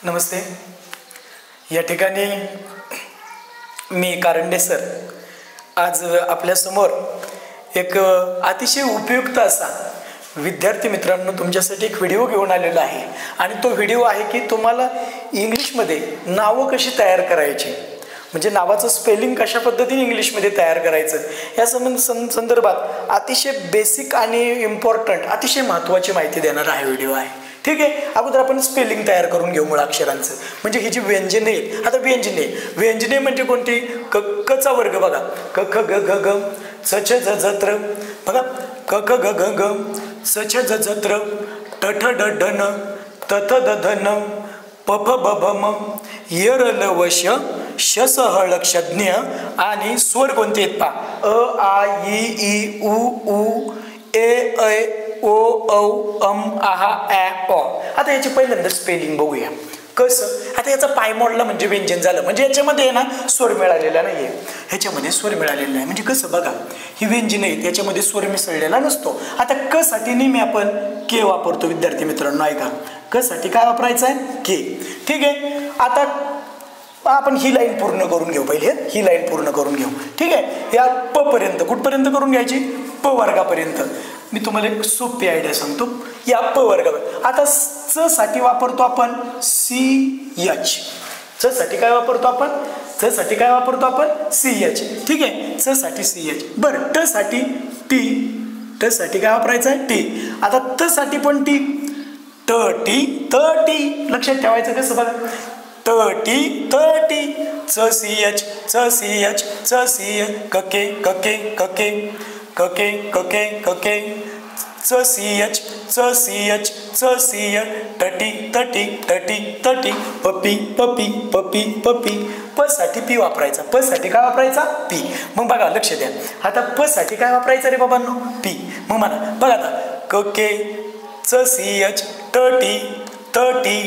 नमस्ते. या ठिकाणी मी कारंडे सर आज आपल्यासमोर एक अतिशय उपयुक्त असा विद्यार्थी मित्रांनो तुमच्यासाठी एक व्हिडिओ घेऊन आलेला आहे. आणि तो व्हिडिओ आहे की तुम्हाला इंग्लिशमध्ये नावं कशी तयार करायची, म्हणजे नावाचं स्पेलिंग कशा पद्धतीने इंग्लिशमध्ये तयार करायचं या संदर्भात अतिशय बेसिक आणि इम्पॉर्टंट अतिशय महत्त्वाची माहिती देणारा हा व्हिडिओ आहे. ठीक आहे. अगोदर आपण स्पेलिंग तयार करून घेऊ मुळाक्षरांचं. म्हणजे ही जी व्यंजने आहेत, आता व्यंजने म्हणजे कोणती? कचा वर्ग बघा, क ख ग घ ग च छ झ झ त्र बघा, क ख ग घ ग च छ झ झ त्र ट ठ ड ढ न त थ द ध न प फ ब भ म य र ल व श श स ह ळ क्ष ज्ञ. आणि स्वर कोणते आहेत पहा? अ आ इ ई उ ऊ ए ऐ ओ औ अम आहा ॲ अ. आता याची पहिल्यांदा स्पेलिंग बघूया कसं. आता याचा पाय मोडला म्हणजे व्यंजन झालं, म्हणजे याच्यामध्ये ना स्वर मिळालेला नाहीये, ह्याच्यामध्ये स्वर मिळालेला नाही. म्हणजे कसं बघा, ही व्यंजन आहे त्याच्यामध्ये स्वर मिसळलेला नसतो. आता क साठी नेहमी आपण के वापरतो. विद्यार्थी मित्रांनो ऐका, क साठी काय वापरायचं आहे? के. ठीक आहे. आता आपण ही लाईन पूर्ण करून घेऊ. पहिले ही लाईन पूर्ण करून घेऊ. ठीक आहे. या प पर्यंत कुठपर्यंत करून घ्यायची? प वर्गापर्यंत. मी तुम्हाला एक सोपी आयडिया सांगतो. या प वर्गावर आता च साठी वापरतो आपण सी एच. च साठी काय वापरतो आपण? च साठी काय वापरतो आपण? C H. ठीक आहे. च साठी सी एच. बरं, ट साठी टी. ट साठी काय वापरायचं आहे? टी. आता त साठी पण टी. ट टी त टी. लक्षात ठेवायचं कसं बघा, ट टी त टी. च सी एच च सी एच च सी एच कके कके कके कके कके कके च सी एच च सी एच च सी एच टटी तटी टटी तटी पपी पपी पपी पपी. प साठी पी वापरायचा. प साठी काय वापरायचा? पी. मग बघा लक्ष द्या, आता प साठी काय वापरायचं रे बाबांनो? पी. मग मला बघा आता कके च सी एच टटी तटी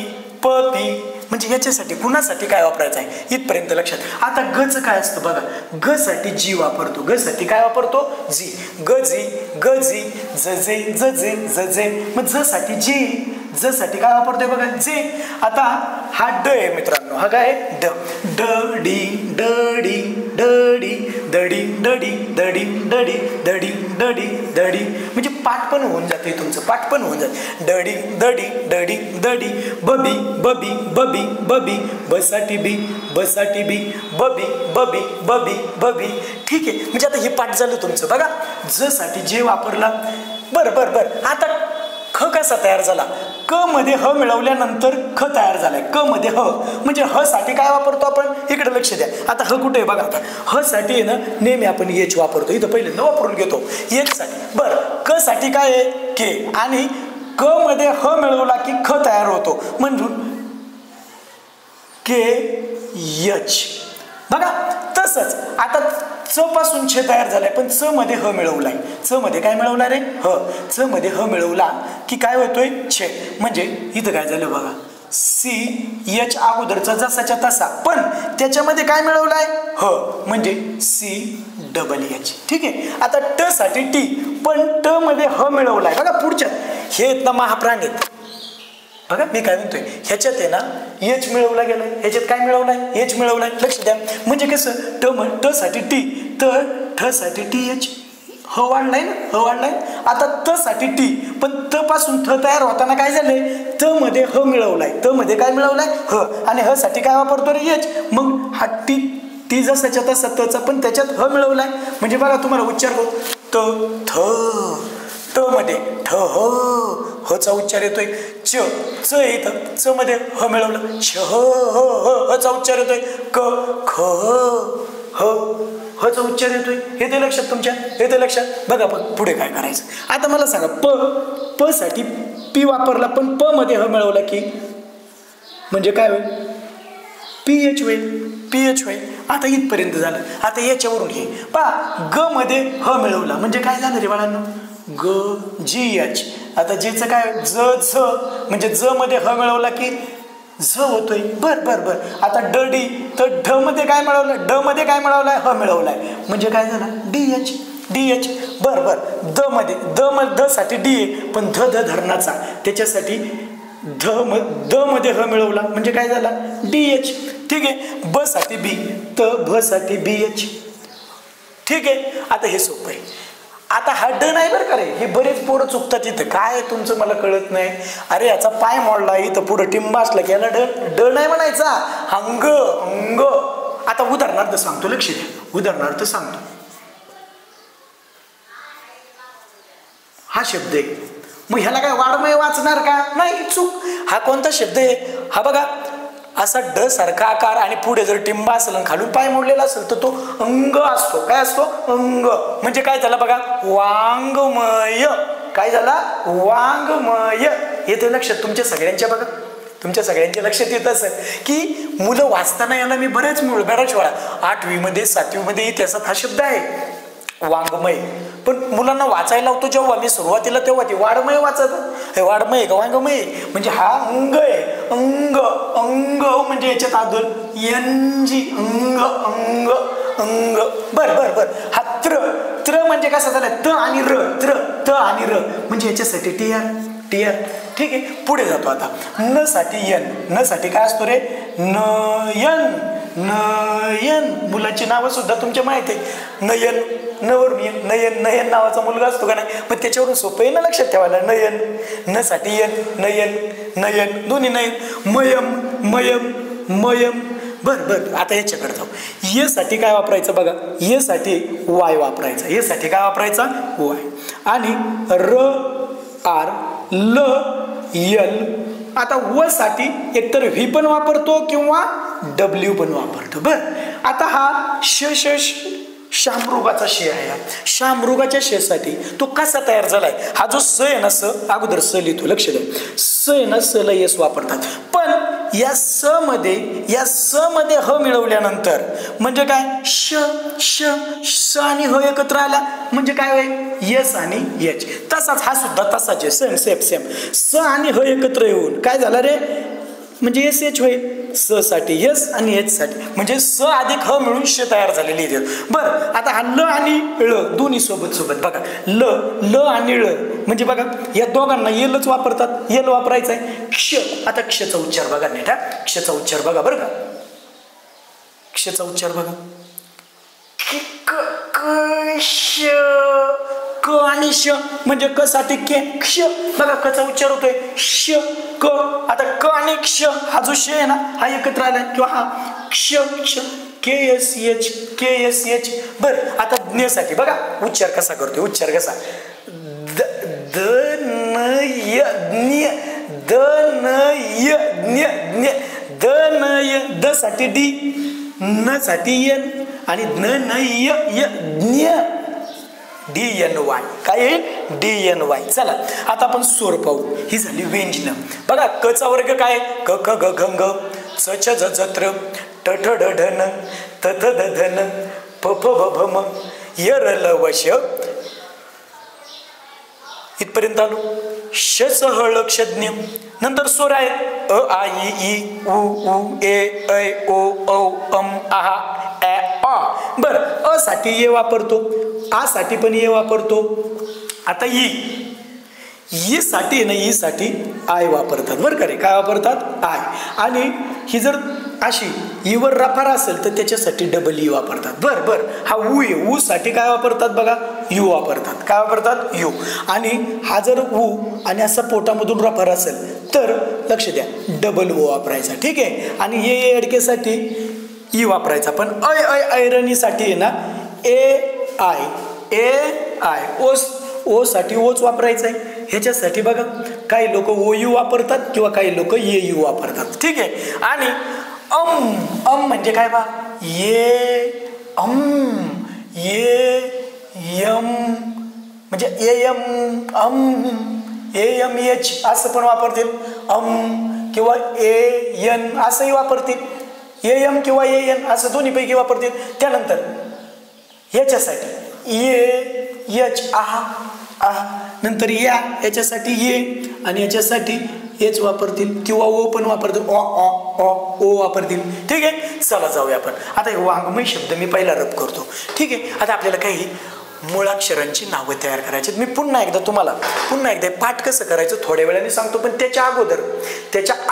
पपी. म्हणजे याच्यासाठी कुणासाठी काय वापरायचं आहे इथपर्यंत लक्षात. आता गचं काय असतं बघा, ग साठी जी वापरतो. ग साठी काय वापरतो? जी. गजी गजी जजे जजे जजे. मग ज साठी जी. ज साठी काय वापरतोय बघा? जे. आता हा ड आहे मित्रांनो, हा काय आहे? ड. डडी डडी डडी दडी डडी दडी डडी दडी डडी दडी. म्हणजे पाठ पण होऊन जाते तुमचं, पाठ पण होऊन जाते. डडी दडी डडी दडी बबी बबी बबी बबी. बसाठी बी बसाठी बी बबी बबी बबी बबी. ठीक आहे. म्हणजे आता हे पाठ झालं तुमचं बघा. ज साठी जे वापरला. बरं बरं बरं. आता ख कसा तयार झाला? क मध्ये ह मिळवल्यानंतर ख तयार झालाय. क मध्ये ह म्हणजे ह साठी काय वापरतो आपण? इकडे लक्ष द्या. आता ह कुठे आहे बघा. आता ह साठी आहे ना नेहमी आपण एच वापरतो. इथं पहिल्यांदा वापरून घेतो एच साठी. बरं, क साठी काय आहे? के. आणि क मध्ये ह मिळवला की ख तयार होतो म्हणून के एच. बघा तसंच आता च पासून छे तयार झालाय, पण च मध्ये ह मिळवलाय. च मध्ये काय मिळवला रे? ह. च मध्ये ह मिळवला की काय होतोय? छे. म्हणजे इथं काय झालं बघा, सी एच अगोदरचा जसाच्या तसा, पण त्याच्यामध्ये काय मिळवलाय? ह. म्हणजे सी डबल एच. ठीक आहे. आता ट साठी टी, पण ट मध्ये ह मिळवलाय बघा. पुढच्या हे आहेत ना महाप्राणी बघा. मी काय म्हणतोय, ह्याच्यात आहे ना एच मिळवला गेलाय, ह्याच्यात काय मिळवलाय? एच मिळवलाय. लक्ष द्या. म्हणजे कसं ट साठी टी, तर ठ साठी टी एच. ह वाढलाय ना, ह वाढलाय. आता त साठी टी, पण त पासून थ तयार होताना काय झालंय? त मध्ये ह मिळवलाय. त मध्ये काय मिळवलाय? ह. आणि ह साठी काय वापरतो रे? एच. मग हा टी टी जसाच्या तसा तचा, पण त्याच्यात ह मिळवलाय. म्हणजे बघा तुम्हाला उच्चार होतो त थ. ट मध्ये ठ ह, ह चा उच्चार येतोय. च च येतं, च मध्ये ह मिळवलं. छ ह ह, ह चा उच्चार येतोय. क ख ह, ह चा उच्चार येतोय. हे ते लक्षात तुमच्या, हे ते लक्षात. बघा पण पुढे काय करायचं. आता मला सांगा, प साठी पी वापरला, पण प मध्ये ह मिळवला की म्हणजे काय होईल? पी एच होईल. पी एच होईल. आता इथपर्यंत झालं. आता याच्यावरून हे पहा, ग मध्ये ह मिळवला म्हणजे काय झालं रे बाळांनो? ग जी एच. आता जेचं काय? ज झ म्हणजे ज मध्ये ह मिळवला की झ होतोय. बर बर बर. आता ड डी, तर ढ मध्ये काय मिळवलं? ड मध्ये काय मिळवलाय? ह मिळवलाय. म्हणजे काय झालं? D H. D H. बर बर. द मध्ये द साठी डी आहे, पण ध ध धरणाचा, त्याच्यासाठी द मध्ये ह मिळवला म्हणजे काय झाला DH. ठीक आहे. ब साठी बी तर भ साठी BH. ठीक आहे. आता हे सोपं आहे. आता हा ड नाही बरं का रे, हे बरेच पोरं चुकतात इथं. काय तुमचं मला कळत नाही. अरे याचा पाय मोडला इथं पुढं टिंब असला की याला ड नाही म्हणायचा, अंग अंग. आता उदाहरणार्थ सांगतो, लक्ष द्या. उदाहरणार्थ सांगतो. हा शब्द आहे, मग ह्याला काय वाडमय वाचणार का? नाही, चूक. हा कोणता शब्द आहे? हा बघा, असा ड सारखा आकार आणि पुढे जर टिंबा असेल आणि खालून पाय मोडलेला असेल तर तो अंग असतो. काय असतो? अंग. म्हणजे काय झालं बघा, वाङ्मय. काय झाला? वाङ्मय. येते लक्षात तुमच्या सगळ्यांच्या? बघा तुमच्या सगळ्यांच्या लक्षात येत असेल की मुलं वाचताना याला मी बऱ्याच वेळा 8वी मध्ये 7वी मध्ये इतिहासात हा शब्द आहे वाङ्मय. पण मुलांना वाचायला लावतो जेव्हा मी सुरुवातीला तेव्हा ते वाङ्मय वाचत. हे वाङ्मय का वाङ्मय म्हणजे हा अंग आहे. अंग अंग म्हणजे याच्यात आदल यंजी अंग अंग अंग. बर बर बर. हा त्र म्हणजे कसं झालं? त आणि र. त आणि र म्हणजे याच्यासाठी टियर. ठीक आहे. पुढे जातो आता. न साठी यन. न साठी काय असतो रे? नयन. नयन. मुलाची नावं सुद्धा तुमच्या माहिती आहे. नयन, नवरून नयन. नयन नावाचा मुलगा असतो का नाही? पण त्याच्यावरून सोपं आहे ना लक्षात ठेवायला. नयन. न साठी यन. नयन नयन दोन्ही नयन. मयम मयम मयम. बर बर. आता याच्याकडे जाऊ. ये साठी काय वापरायचं बघा. ये साठी वाय वापरायचा. ये साठी काय वापरायचा? वाय. आणि र आर ल यल. आता व साठी एकतर व्ही पण वापरतो किंवा डब्ल्यू पण वापरतो. बर. आता हा शामृगाचा शे आहे. शामृगाच्या शेसाठी तो कसा तयार झालाय? हा जो स आहे ना, स अगोदर स लिहितो, लक्ष द्या. स आहे ना, स ला यस वापरतात. पण या स मध्ये ह मिळवल्यानंतर म्हणजे काय? श आणि ह एकत्र आला म्हणजे काय होईल? यस आणि एच. तसाच हा सुद्धा तसाच आहे. सेम. स आणि ह एकत्र येऊन काय झालं रे? म्हणजे एस एच होईल. स साठी यस आणि एच साठी म्हणजे स अधिक ह मिळून श तयार झालेली आहे. बरं. आता हा ल आणि ळ दोन्ही सोबत बघा. ल आणि ळ म्हणजे बघा या दोघांना येलच वापरतात. येल वापरायचा आहे. क्ष. आता क्षचा उच्चार बघा नीट. क्षचा उच्चार बघा बरं का. क्षचा उच्चार बघा. क आणि श म्हणजे क साठी के. क्ष. बघा कचा उच्चार होतोय श क. आता क आणि क्ष हा जो श आहे ना, हा एकत्र आला किंवा हा क्ष KSH. बर. आता ज्ञ साठी बघा उच्चार कसा करतोय. उच्चार कसा? द न य ज्ञ. द न य ज्ञ ज्ञ. द न य. द साठी डी. न साठी यन आणि ज्ञ न य ज्ञ. DNY. काय येईल? DNY. चला आता आपण स्वर पाहू. ही झाली व्यंजन. बघा कचा वर्ग काय? क ख ग घ ङ च छ ज ज त्र ट ठ ड ढ न थ थ द ध न प फ ब भ म य र ल व श. इथपर्यंत आलो. श स ह ळ क्ष ज्ञ. नंतर स्वर आहेत अ आ इ ई उ ऊ ए ऐ ओ औ अम आहा ऍ अ. बर. अ साठी ये वापरतो. आ साठी पण ये वापरतो. आता ई साठी ना, ई साठी आय वापरतात बरं का रे. काय वापरतात? आय. आणि ही जर अशी ईवर रफार असेल तर त्याच्यासाठी डबल ई वापरतात. बर. हा ऊ आहे. ऊ साठी काय वापरतात बघा? यू वापरतात. काय वापरतात? यू. आणि हा जर ऊ आणि असा पोटामधून रफार असेल तर लक्ष द्या डबल ओ वापरायचा. ठीक आहे. आणि ये अडकेसाठी ई वापरायचा. पण ऐरणीसाठी आहे ना ए आय. ओ साठी ओच वापरायचा आहे. ह्याच्यासाठी बघा काही लोक ओ यू वापरतात किंवा काही लोक ये यू वापरतात. ठीक आहे. आणि अम म्हणजे काय बा? ये यम म्हणजे एम एच असं पण वापरतील. किंवा एन असंही वापरतील. एम किंवा एन असं दोन्हीपैकी वापरतील. त्यानंतर याच्यासाठी ये एच आहा नंतर याच्यासाठी ये आणि याच्यासाठी हेच वापरतील किंवा ओ पण वापरतील. ओ वापरतील. ठीक आहे. चला जाऊया आपण. आता वाङ्मय शब्द मी पहिला रप करतो. ठीक आहे. आता आपल्याला काही मुळाक्षरांची नावं तयार करायची. मी पुन्हा एकदा पाठ कसं करायचं थोड्या वेळाने सांगतो, पण त्याच्या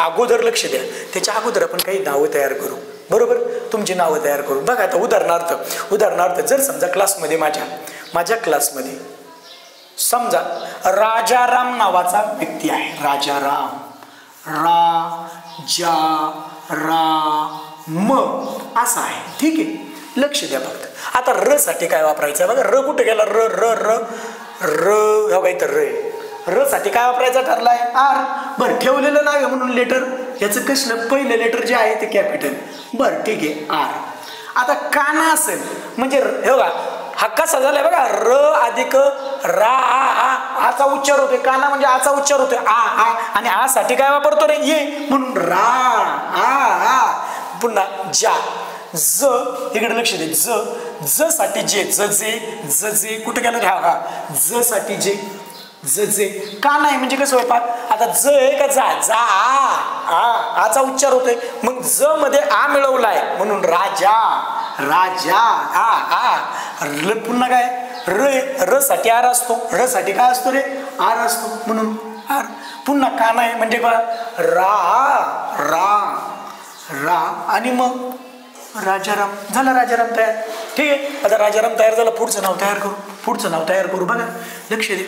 अगोदर लक्ष द्या. त्याच्या अगोदर आपण काही नावं तयार करू. बरोबर, तुमची नावं तयार करू. बघा आता उदाहरणार्थ जर समजा क्लासमध्ये माझ्या क्लासमध्ये समजा राजाराम नावाचा व्यक्ती आहे. राजाराम, असा आहे. ठीक आहे, लक्ष द्या फक्त. आता र साठी काय वापरायचं बघा. र कुठे गेला? र तर र साठी काय वापरायचं ठरलाय? आर. बरं, ठेवलेलं नाव आहे म्हणून लेटर, याचं कसलं पहिलं लेटर जे आहे ते कॅपिटल. बरं ठीक आहे, आर. आता काना असेल म्हणजे हे बघा, हा कसा झालाय बघा, र अधिक रा आचा उच्चार होतोय. काना म्हणजे आचा उच्चार होतोय आ, आणि आ साठी काय वापरतो रे? ये, म्हणून रा आ. पुन्हा जा, ज, इकडे लक्ष दे. ज साठी जे, जे कुठे गेलं रे? हा, ज साठी जे, जे. का नाही म्हणजे कसं होय? आता ज आहे का जा आचा उच्चार होतोय, मग ज मध्ये आ मिळवलाय म्हणून राजा. पुन्हा काय? र साठी आर असतो. र साठी काय असतो रे? आर असतो, म्हणून आर. पुन्हा का नाही म्हणजे का? रा आणि मग राजाराम. झाला राजाराम तयार. ठीक आहे, आता राजाराम तयार झाला. पुढचं नाव तयार करू. बघा, लक्ष दे.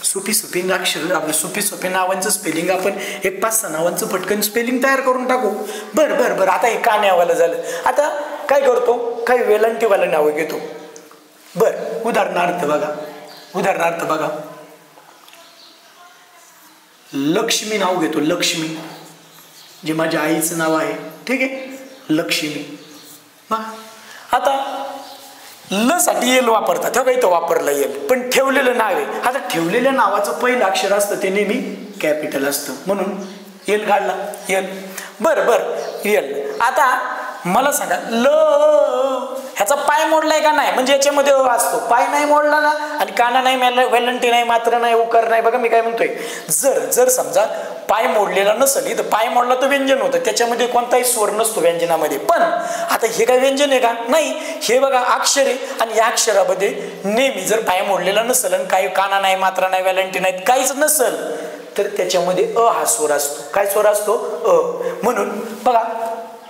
सोपी सोपी नावांचं स्पेलिंग आपण एक 5-6 नावांचं पटकन स्पेलिंग तयार करून टाकू. बरं. आता हे कान्यावालं झालं. आता काय करतो? काही वेलांटीवाला नावं घेतो. बरं, उदाहरणार्थ बघा, लक्ष्मी नाव घेतो. लक्ष्मी जे माझ्या आईचं नाव आहे. ठीक आहे, लक्ष्मी. आता ल साठी येल वापरतात. तेव्हा इथं वापरलं येल, पण ठेवलेलं नाव आहे. आता ठेवलेल्या नावाचं पहिलं अक्षर असतं ते नेहमी कॅपिटल असतं, म्हणून येल काढला. येल. बरं, येल. आता मला सांगा, ल ह्याचा पाय मोडलाय का नाही? म्हणजे याच्यामध्ये असतो. पाय नाही मोडला ना, आणि काना नाही, वेलंटी नाही, मात्र नाही, उकार नाही. बघा मी काय म्हणतोय, जर समजा पाय मोडलेला नसेल, तर पाय मोडला तर व्यंजन होतं, त्याच्यामध्ये कोणताही स्वर नसतो व्यंजनामध्ये. पण आता हे काय व्यंजन आहे का? नाही. हे बघा अक्षर आहे, आणि या अक्षरामध्ये नेहमी जर पाय मोडलेला नसेल आणि काही काना नाही, मात्रा नाही, वेलंटी नाही, काहीच नसेल, तर त्याच्यामध्ये अ हा स्वर असतो. काय स्वर असतो? अ. म्हणून बघा,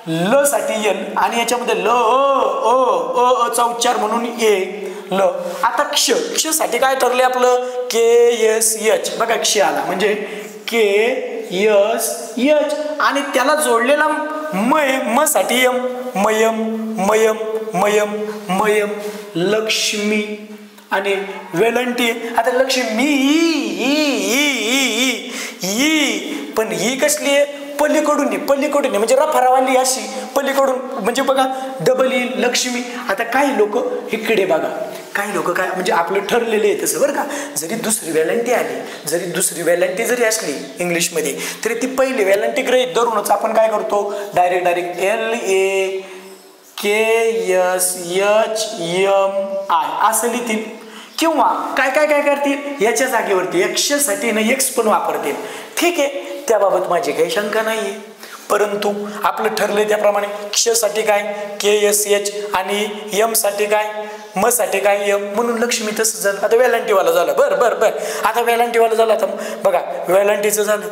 ल साठी यल, आणि याच्यामध्ये ल चा उच्चार म्हणून ए, ल. आता क्ष साठी काय ठरले आपलं? KSH. बघा, क्ष आला म्हणजे KSH, आणि त्याला जोडलेला म साठी यम, मयम, लक्ष्मी. आणि वेलंटी. आता लक्ष्मी पण ही कसली आहे? पलीकडून म्हणजे रफारावाली अशी पलीकडून, म्हणजे बघा डबल ई, लक्ष्मी. आता काही लोक इकडे बघा, काही लोक काय म्हणजे आपलं ठरलेलं आहे तसं बरं का. जरी दुसरी वेलंटी जरी असली इंग्लिशमध्ये, तरी ती पहिली वेलंटी गृहीत धरूनच आपण काय करतो? डायरेक्ट LAKSHMI असं लिहितील. किंवा काय करतील? याच्या जागेवरती एक्स साठी ना एक्स पण वापरतील. ठीक आहे, त्याबाबत माझी काही शंका नाहीये. परंतु आपलं ठरलंय त्याप्रमाणे क्ष साठी काय? KSH, आणि यम साठी काय? म साठी काय? यम, म्हणून लक्ष्मी. तसं झालं. आता वेलांटीवाला झालं. बरं. आता वेलांटीवाला झालं. आता बघा, वेलांटीचं झालं.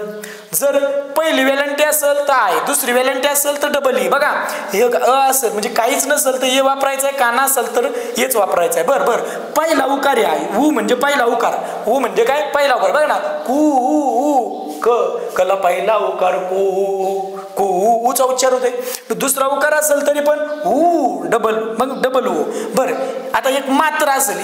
जर पहिली वेलंटी असेल तर आहे, दुसरी वेलंटी असेल तर डबल ई. बघा, हे अ असेल म्हणजे काहीच नसेल तर ये वापरायचं आहे, काना असेल तर येच वापरायचं आहे. बरं. पहिला उकार आहे. उ म्हणजे पहिला उकार. उ म्हणजे काय? पहिला उकार. बघा ना, कु कला पहिला उकार कु उचा उच्चार होते. दुसरा उकार असेल तरी पण उ डबल, मग डबल उ. बरं, आता एक मात्रा असेल.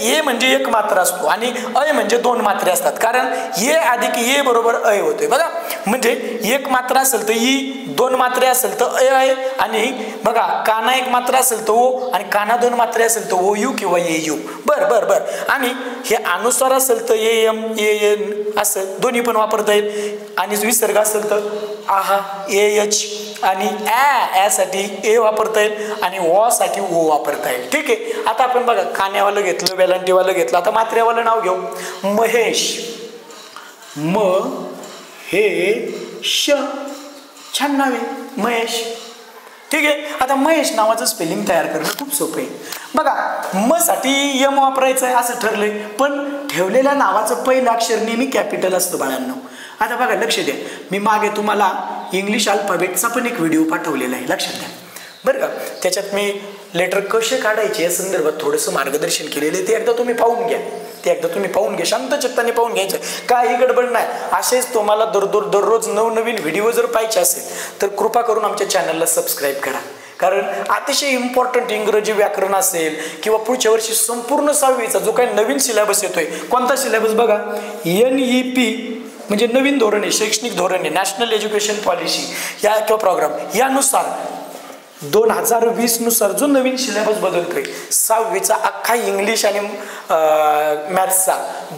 ये म्हणजे एक मात्रा असतो, आणि अय म्हणजे 2 मात्रे असतात. कारण ये अधिक ये बरोबर अय होते. बघा, म्हणजे एक मात्रा असेल तर ई, 2 मात्रे असेल तर अय, आणि बघा काना एक मात्रा असेल तर ओ, आणि काना 2 मात्रे असेल तर ओ यू किंवा ये यू. बरं. आणि हे अनुस्वार असेल तर एम एन असं दोन्ही पण वापरता येईल. आणि विसर्ग असेल तर आहा AH, आणि ॲ साठी ए वापरता येईल, आणि व साठी ओ वापरता येईल. ठीक आहे. आता आपण बघा, कान्यावालं घेतलं, वेलांटीवालं घेतलं. आता मात्र्यावालं नाव घेऊ. महेश. हे श. छान नाव आहे, महेश. ठीक आहे. आता महेश नावाचं स्पेलिंग तयार करणं खूप सोपं आहे. बघा, म साठी यम वापरायचं आहे असं ठरलंय, पण ठेवलेल्या नावाचं पहिलं अक्षर नेहमी कॅपिटल असतं बाळांनो. आता बघा, लक्ष द्या, मी मागे तुम्हाला इंग्लिश अल्फाबेटचा पण एक व्हिडिओ पाठवलेला आहे, लक्षात द्या बरं का. त्याच्यात मी लेटर कसे काढायचे या संदर्भात थोडंसं मार्गदर्शन केलेलं आहे, ते एकदा तुम्ही पाहून घ्या, शांत चित्ताने पाहून घ्यायचं, काही गडबड नाही. असेच तुम्हाला दररोज नवनवीन व्हिडिओ जर पाहिजे असेल तर कृपा करून आमच्या चॅनलला सबस्क्राईब करा, कारण अतिशय इम्पॉर्टंट इंग्रजी व्याकरण असेल किंवा पुढच्या वर्षी संपूर्ण 6वीचा जो काही नवीन सिलेबस येतोय, कोणता सिलेबस बघा, NEP म्हणजे नवीन धोरण आहे, शैक्षणिक धोरण आहे, नॅशनल एज्युकेशन पॉलिसी या किंवा प्रोग्राम, यानुसार 2020 नुसार जो नवीन सिलेबस बदलतोय, 6वीचा अख्खा इंग्लिश आणि मॅथ्सचा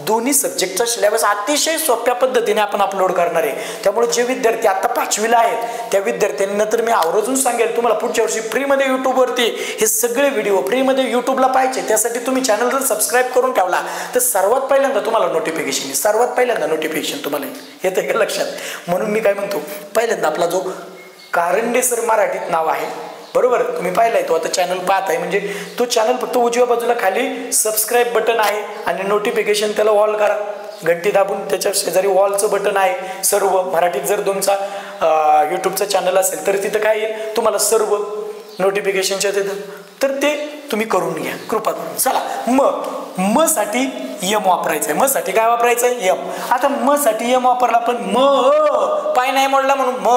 दोन्ही सब्जेक्टचा सिलेबस अतिशय सोप्या पद्धतीने आपण अपलोड करणार आहे. त्यामुळे जे विद्यार्थी आता 5वीला आहेत त्या विद्यार्थ्यांना तर मी आवर्जून सांगेल, तुम्हाला पुढच्या वर्षी फ्रीमध्ये यूट्यूबवरती हे सगळे व्हिडिओ फ्रीमध्ये यूट्यूबला पाहिजे, त्यासाठी तुम्ही चॅनल जर सबस्क्राईब करून ठेवला तर सर्वात पहिल्यांदा तुम्हाला नोटिफिकेशन तुम्हाला येतं का लक्षात. म्हणून मी काय म्हणतो, पहिल्यांदा आपला जो कारंडे सर मराठीत नाव आहे, बरोबर, तुम्ही पाहिलाय तो, आता चॅनल पाहत आहे म्हणजे तो चॅनल फक्त उजव्या बाजूला खाली सबस्क्राईब बटन आहे आणि नोटिफिकेशन त्याला ऑल करा, घंटी दाबून त्याच्या शेजारी वॉलचं बटन आहे सर्व मराठीत. जर तुमचा यूट्यूबचा चॅनल असेल तर तिथं काय येईल, तुम्हाला सर्व नोटिफिकेशनच्या तिथं, तर ते तुम्ही करून घ्या कृपा करून. चला, म साठी यम वापरायचंय, म साठी काय वापरायचंय, यम. आता म साठी यम वापरला, पण म पाय नाही मोडला म्हणून म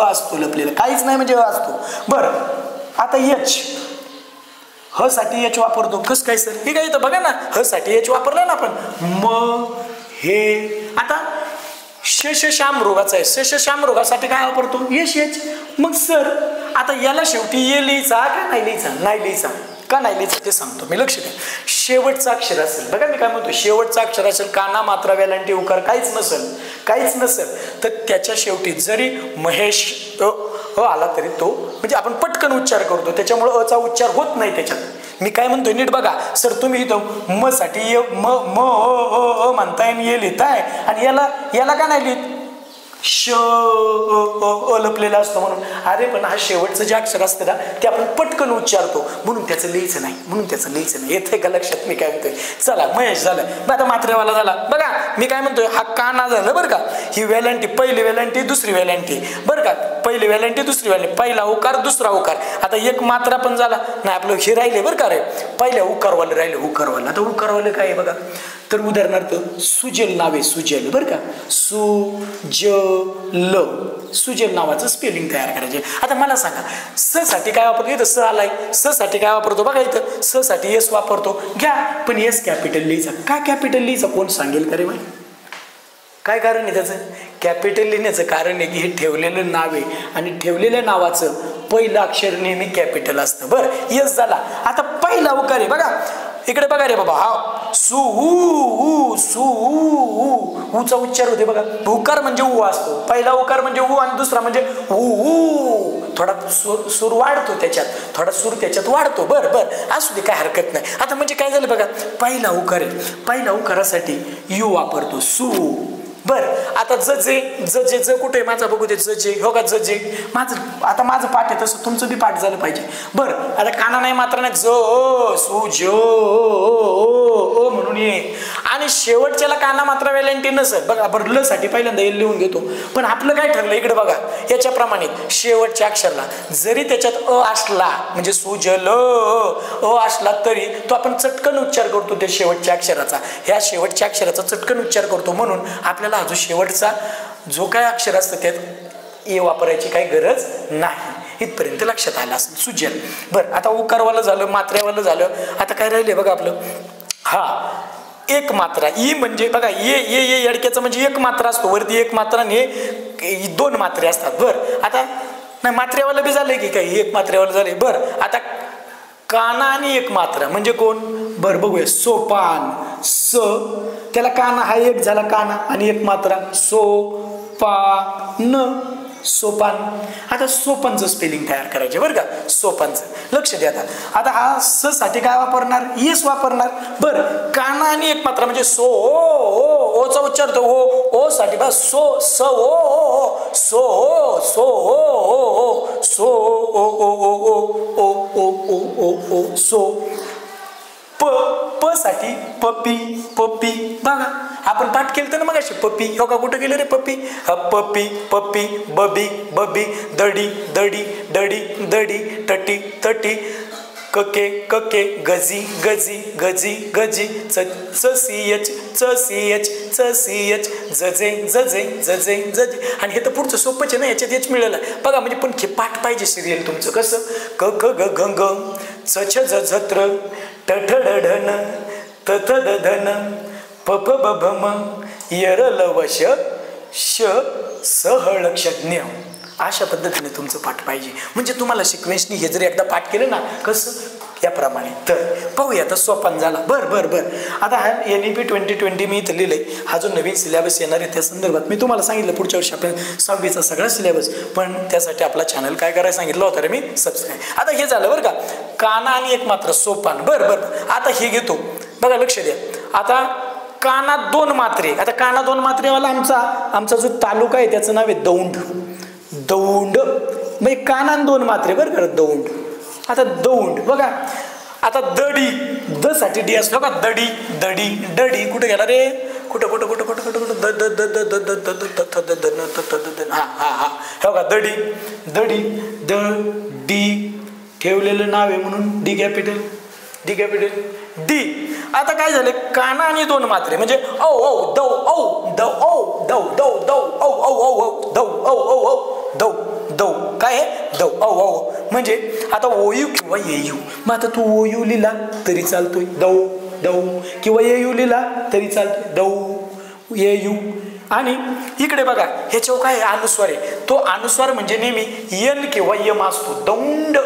असतो लपलेला, काहीच नाही म्हणजे असतो. बरं, आता H, ह साठी H वापरतो, कसं काय सर, हे काय इथं बघा ना, ह साठी H वापरला ना आपण, म हे. आता शेषशामृगाचा आहे, शेषशामृगासाठी काय वापरतो, यश H. मग सर आता याला शेवटी ये लिहायचा का नाही लिहायचा, का नाही लिहायचं ते सांगतो मी, लक्ष द्या. शेवटचं अक्षर असेल, बघा मी काय म्हणतो, शेवटचं अक्षर असेल, काना मात्रा वेलांटी उकार काहीच नसेल तर त्याच्या शेवटी जरी महेश आला तरी तो म्हणजे आपण पटकन उच्चार करतो, त्याच्यामुळे अचा उच्चार होत नाही त्याच्यात. मी काय म्हणतोय नीट बघा सर, तुम्ही इथं म साठी म्हणताय आणि ये लिहिताय, आणि याला का नाही लिहित, श लपलेला असतो म्हणून. अरे पण हा शेवटचं जे अक्षर असतं ना ते आपण पटकन उच्चारतो, म्हणून त्याचं लिहायचं नाही. येतंय का लक्षात मी काय म्हणतोय. चला, महेश झालं, आता मात्रेवाला झाला. बघा मी काय म्हणतोय, हा काना झालं बरं का, ही वेलांटी, पहिली वेलांटी दुसरी वेलांटी बरं का, पहिली वेलांटी दुसरी वेलांटी, पहिला उकार दुसरा उकार. आता एक मात्रा पण झाला नाही, आपलं हे राहिले बरं का रे, पहिल्या उकारवालं राहिले, उकारवालं. आता उकारवालं काय आहे बघा, तर उदाहरणार्थ सुजल नाव आहे, सुजल बरं का, सुजल नावाचं स्पेलिंग तयार करायचे. आता मला सांगा, स साठी काय वापरतो, इथं स आलाय, स साठी काय वापरतो बघा, इथं स साठी एस वापरतो, घ्या, पण एस कॅपिटल लिहायचा. का कॅपिटल लिहायचा कोण सांगेल का रे बाई, काय कारण आहे त्याचं. कॅपिटल लिहिण्याचं कारण आहे की हे ठेवलेलं नाव आहे आणि ठेवलेल्या नावाचं पहिलं अक्षर नेहमी कॅपिटल असतं. बरं, यस झाला. आता पहिला उकार आहे बघा, इकडे बघा रे बाबा, हा सु ऊचा उच्चार होते बघा, उकार म्हणजे ऊ असतो, पहिला उकार म्हणजे ऊ आणि दुसरा म्हणजे ऊ, थोडा सूर वाढतो त्याच्यात, थोडा सूर त्याच्यात वाढतो. बरं असू दे, काय हरकत नाही. आता म्हणजे काय झालं बघा, पहिला उकार आहे, पहिल्या उकारासाठी यू वापरतो, सु. बरं, आता ज कुठे माझा बघू दे, जे हो का, जे माझं पाठ आहे तसं तुमचं बी पाठ झालं पाहिजे. बरं, आता काना नाही मात्र नाही, सु म्हणून ये, आणि शेवटच्याला काना मात्रा वेलांटी नसेल बघा. बरं, ल साठी पहिल्यांदा एल लिहून घेतो, पण आपलं काय ठरलं इकडे बघा, याच्याप्रमाणे शेवटच्या अक्षरला जरी त्याच्यात अ असला, म्हणजे सुजल अ असला तरी तो आपण चटकन उच्चार करतो त्या शेवटच्या अक्षराचा, ह्या शेवटच्या अक्षराचा चटकन उच्चार करतो. म्हणून आपल्याला जो शेवटचा जो काय अक्षर असतं त्यात ए वापरायची काही गरज नाही. इथपर्यंत लक्षात आलं असेल, सुजल. बरं, आता उकारवालं झालं, मात्र्यावालं झालं. आता काय राहिले बघा आपलं, हा एक मात्रा, ई म्हणजे बघा, ये यडक्याचं म्हणजे एक मात्रा असतो, वरती एक मात्रा आणि हे दोन मात्रे असतात. बरं, आता नाही मात्र्यावालं बी झालंय की काही, एक मात्र्यावालं झालंय. बरं, आता काना आणि एक मात्रा म्हणजे कोण, बरं बघूया, सोपान, स, त्याला काना हा एक झाला, काना आणि एक मात्रा, सो पा न. सोपान. आता सोपानचं स्पेलिंग तयार करायचे बरं का, सोपानचं. लक्ष द्या. आता हा स साठी काय वापरणार, येस वापरणार. बरं, काना आणि एक मात्रा म्हणजे सो ओ ओचा उच्चार तो ओ साठी बा सो स ओ सो सो ओ सो ओ ओ ओ ओ ओ ओ ओ ओ सो. प साठी पप्पी पप्पी. बघा आपण पाठ केलं तर ना मग अशी पप्पी. हो का, कुठं गेलं रे पप्पी, पप्पी पप्पी. बबी बबी. दडी दडी दडी दडी. टटी तटी. कके कके. गजी गजी गजी गजी. चसीएच चसीएच चसीएच. जजे जजे जजे जजे. आणि हे तर पुढचं सोपंच आहे ना, याच्यात हेच मिळालं बघा. म्हणजे पण हे पाठ पाहिजे सिरियल तुमचं कसं. क ख ग घ ग. छ झ झत्र. टठ ढन. तथ धन. पप बभम. यरल वश. श सहळक्षज्ञ. अशा पद्धतीने तुमचं पाठ पाहिजे. म्हणजे तुम्हाला सिक्वेन्सनी हे जर एकदा पाठ केलं ना कसं याप्रमाणे. तर पाहूया आता सोपान झाला. बर. आता हा NEP 2020 मी इथं लिहिलंय. हा जो नवीन सिलेबस येणार आहे त्या संदर्भात मी तुम्हाला सांगितलं पुढच्या वर्षी आपण 6वीचा सगळा सिलेबस. पण त्यासाठी आपला चॅनल काय करायला सांगितलं होतं रे मी, सबस्क्राईब. आता हे झालं बरं का, काना आणि एक मात्र सोपान. बरं. आता हे घेतो बघा, लक्ष द्या. आता काना 2 मात्रे. आता काना 2 मात्रेवाला आमचा जो तालुका आहे त्याचं नाव आहे दौंड. दौंड म्हणजे काना 2 मात्रे बरं का, दौंड. आता दौंड बघा. आता दडी. द साठी डी असतो का, दडी दडी दडी. कुठे गेला रे, कुठं कुठं कुठं कुठं कुठं कुठं the the the the the the the the the the. हा हा हा हे बघा, दडी दडी. द डी ठेवलेलं नाव आहे म्हणून D capital. D capital D. आता काय झालं, काना आणि 2 मात्रे म्हणजे औ औ दौ औ दौ औ दौ दौ दौ औ औ औ औ दौ औ औ औ दौ दौ. काय आहे, दौ औ औ. म्हणजे आता ओयू किंवा येयू. मग आता तू ओयू लिहिला तरी चालतोय, दौ दौ. किंवा येयू लिहिला तरी चालतोय, दौ येयू. आणि इकडे बघा ह्याच्यावर काय अनुस्वार आहे. तो अनुस्वार म्हणजे नेहमी यन किंवा यम असतो. दौंड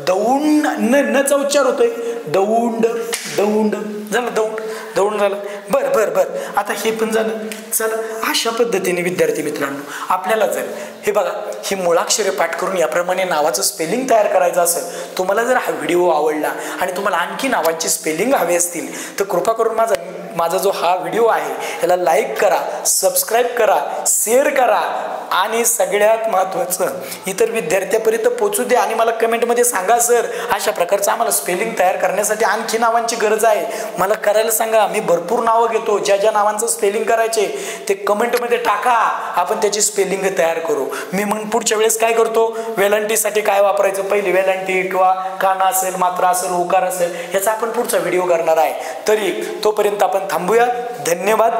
दौंड. नचा उच्चार होतोय, दौंड दौंड. झालं दौंड दौंड झालं. बर. आता हे पण झालं. चला, अशा पद्धतीने विद्यार्थी मित्रांनो आपल्याला जर हे बघा ही मुळाक्षरे पाठ करून याप्रमाणे नावाचं स्पेलिंग तयार करायचं असेल, तुम्हाला जर हा व्हिडिओ आवडला आणि तुम्हाला आणखी नावांची स्पेलिंग हवे असतील तर कृपा करून माझा जो हा व्हिडिओ आहे याला लाईक करा, सबस्क्राईब करा, शेअर करा आणि सगळ्यात महत्त्वाचं इतर विद्यार्थ्यापर्यंत पोहोचू द्या. आणि मला कमेंटमध्ये सांगा, सर अशा प्रकारचं आम्हाला स्पेलिंग तयार करण्यासाठी आणखी नावांची गरज आहे, मला करायला सांगा. मी भरपूर नावं घेतो. ज्या नावांचं स्पेलिंग करायचे ते कमेंटमध्ये टाका, आपण त्याची स्पेलिंग तयार करू. मी मग पुढच्या वेळेस काय करतो, वेलांटीसाठी काय वापरायचं, पहिली वेलांटी किंवा काना असेल, मात्रा असेल, उकार असेल, याचा आपण पुढचा व्हिडिओ करणार आहे. तरी तोपर्यंत आपण थांबूया. धन्यवाद.